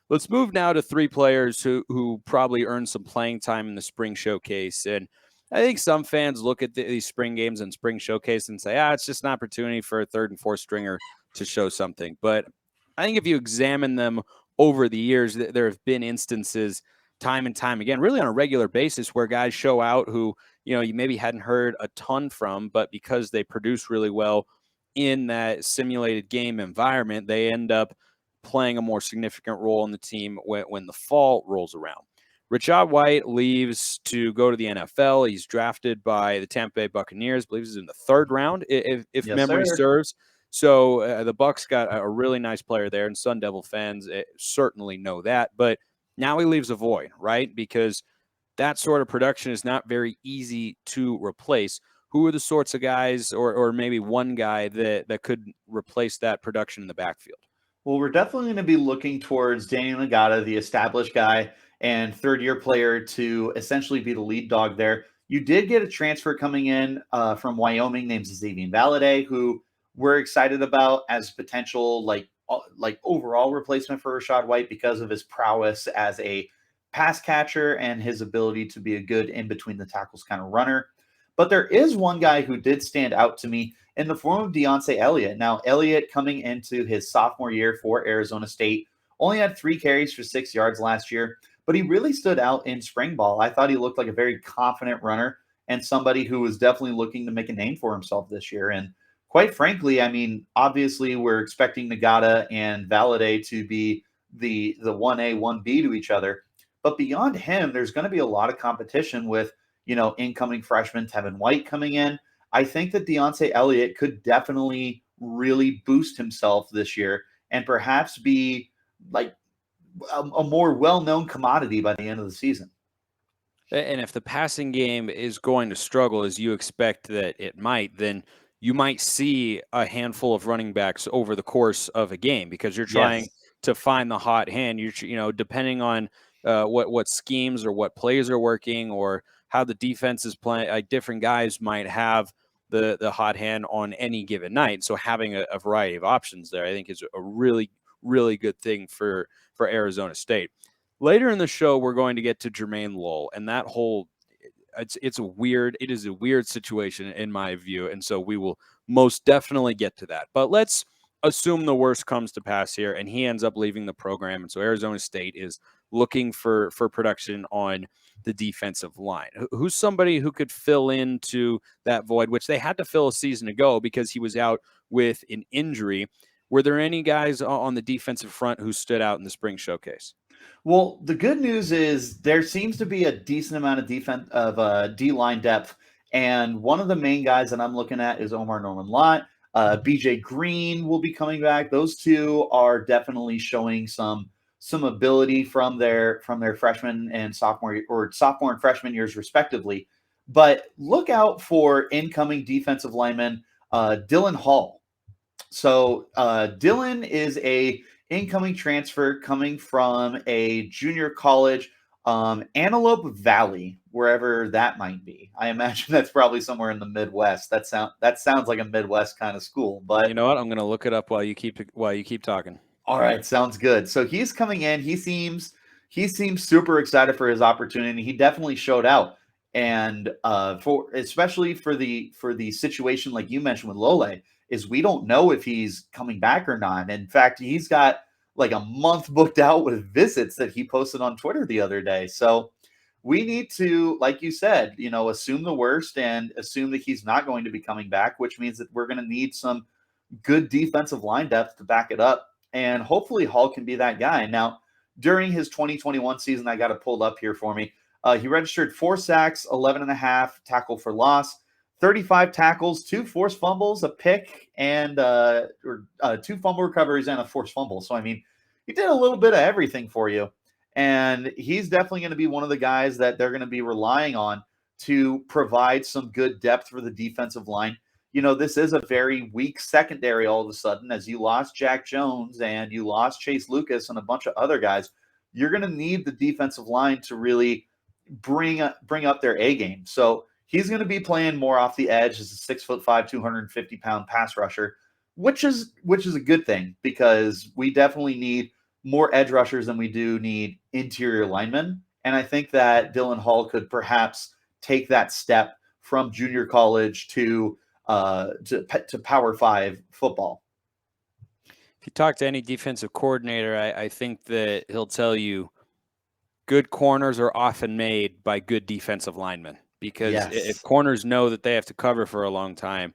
Let's move now to three players who probably earned some playing time in the spring showcase. And I think some fans look at these spring games and spring showcase and say, it's just an opportunity for a third and fourth stringer to show something. But I think if you examine them over the years, there have been instances time and time again, really on a regular basis, where guys show out who, you maybe hadn't heard a ton from, but because they produce really well in that simulated game environment, they end up playing a more significant role in the team when the fall rolls around. Rachaad White leaves to go to the NFL. He's drafted by the Tampa Bay Buccaneers. I believe he's in the third round, if Yes, memory sir. serves. So the Bucs got a really nice player there, and Sun Devil fans certainly know that. But now he leaves a void, right? Because that sort of production is not very easy to replace. Who are the sorts of guys, or maybe one guy that could replace that production in the backfield? Well, we're definitely going to be looking towards Daniel Legatta, the established guy and third-year player, to essentially be the lead dog there. You did get a transfer coming in from Wyoming named Xavier Valade, who we're excited about as potential like overall replacement for Rachaad White because of his prowess as a pass catcher and his ability to be a good in-between-the-tackles kind of runner. But there is one guy who did stand out to me in the form of Deonce Elliot. Now, Elliot, coming into his sophomore year for Arizona State, only had 3 carries for 6 yards last year, but he really stood out in spring ball. I thought he looked like a very confident runner and somebody who was definitely looking to make a name for himself this year. And quite frankly, I mean, obviously we're expecting Legatta and Valade to be the 1A, 1B to each other. But beyond him, there's going to be a lot of competition with, incoming freshman Tevin White coming in. I think that Deonce Elliot could definitely really boost himself this year and perhaps be like a more well-known commodity by the end of the season. And if the passing game is going to struggle, as you expect that it might, then you might see a handful of running backs over the course of a game because you're trying to find the hot hand. Depending on what schemes or what plays are working or how the defense is playing, like different guys might have the hot hand on any given night. So having a variety of options there, I think, is a really, really good thing for Arizona State. Later in the show, we're going to get to Jermayne Lole, and that whole it is a weird situation in my view, and so we will most definitely get to that. But let's assume the worst comes to pass here, and he ends up leaving the program, and so Arizona State is looking for production on the defensive line. Who's somebody who could fill into that void, which they had to fill a season ago because he was out with an injury? Were there any guys on the defensive front who stood out in the spring showcase? Well, the good news is there seems to be a decent amount of D-line depth, and one of the main guys that I'm looking at is Omar Norman-Lott. BJ Green will be coming back. Those two are definitely showing some ability from their freshman and sophomore and freshman years respectively. But look out for incoming defensive lineman Dylan Hall. So Dylan is a incoming transfer coming from a junior college, Antelope Valley, wherever that might be. I imagine that's probably somewhere in the Midwest. That sounds like a Midwest kind of school. But you know what? I'm going to look it up while you keep talking. All right, sounds good. So he's coming in. He seems super excited for his opportunity. He definitely showed out, and especially for the situation like you mentioned with Lole, is we don't know if he's coming back or not. In fact, he's got like a month booked out with visits that he posted on Twitter the other day. So we need to, like you said, assume the worst and assume that he's not going to be coming back, which means that we're going to need some good defensive line depth to back it up. And hopefully Hall can be that guy. Now, during his 2021 season, I got it pulled up here for me. He registered 4 sacks, 11.5 tackle for loss, 35 tackles, 2 forced fumbles, a pick, and 2 fumble recoveries and a forced fumble. So, I mean, he did a little bit of everything for you. And he's definitely going to be one of the guys that they're going to be relying on to provide some good depth for the defensive line. This is a very weak secondary all of a sudden, as you lost Jack Jones and you lost Chase Lucas and a bunch of other guys. You're going to need the defensive line to really bring up their A game. So he's going to be playing more off the edge as a 6'5", 250-pound pass rusher, which is a good thing because we definitely need more edge rushers than we do need interior linemen. And I think that Dylan Hall could perhaps take that step from junior college to Power 5 football. If you talk to any defensive coordinator, I think that he'll tell you good corners are often made by good defensive linemen, because if corners know that they have to cover for a long time,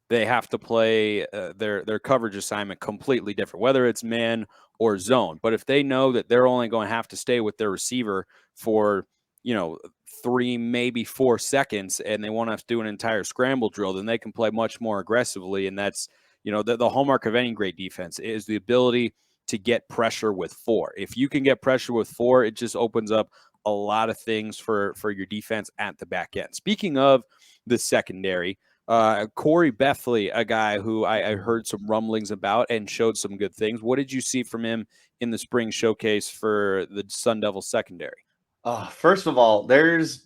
they have to play their coverage assignment completely different, whether it's man or zone. But if they know that they're only going to have to stay with their receiver for, 3, maybe 4 seconds, and they won't have to do an entire scramble drill, then they can play much more aggressively. And that's, the hallmark of any great defense is the ability to get pressure with 4. If you can get pressure with 4, it just opens up a lot of things for your defense at the back end. Speaking of the secondary, Khoury Bethley, a guy who I heard some rumblings about and showed some good things. What did you see from him in the spring showcase for the Sun Devils secondary? First of all, there is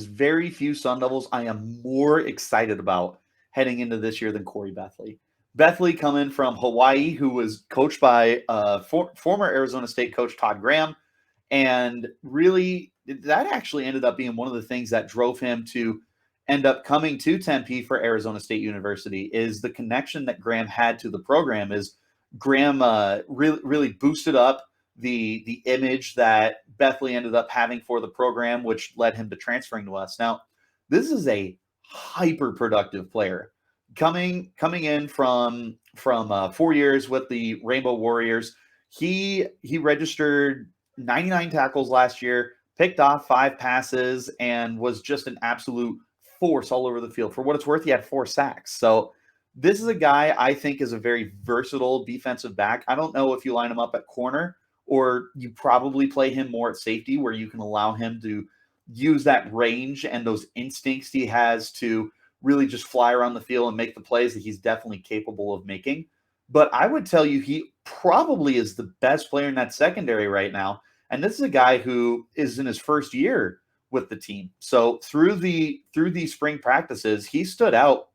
very few Sun Devils I am more excited about heading into this year than Khoury Bethley. Bethley coming from Hawaii, who was coached by former Arizona State coach Todd Graham. And really, that actually ended up being one of the things that drove him to end up coming to Tempe for Arizona State University, is the connection that Graham had to the program. Is Graham really boosted up the image that Bethley ended up having for the program, which led him to transferring to us. Now, this is a hyper productive player coming in from 4 years with the Rainbow Warriors. He registered 99 tackles last year, picked off 5 passes, and was just an absolute force all over the field. For what it's worth, he had 4 sacks. So this is a guy I think is a very versatile defensive back. I don't know if you line him up at corner, or you probably play him more at safety, where you can allow him to use that range and those instincts he has to really just fly around the field and make the plays that he's definitely capable of making. But I would tell you, he probably is the best player in that secondary right now. And this is a guy who is in his first year with the team. So through these spring practices, he stood out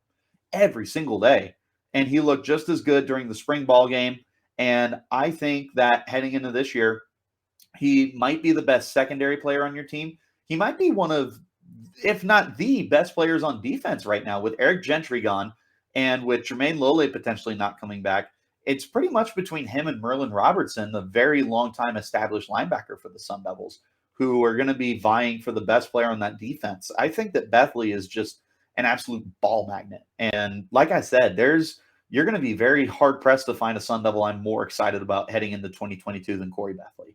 every single day, and he looked just as good during the spring ball game. And I think that heading into this year, he might be the best secondary player on your team. He might be one of, if not the best players on defense right now, with Eric Gentry gone and with Jermayne Lole potentially not coming back. It's pretty much between him and Merlin Robertson, the very long-time established linebacker for the Sun Devils, who are going to be vying for the best player on that defense. I think that Bethley is just an absolute ball magnet. And like I said, you're going to be very hard-pressed to find a Sun Devil I'm more excited about heading into 2022 than Khoury Bethley.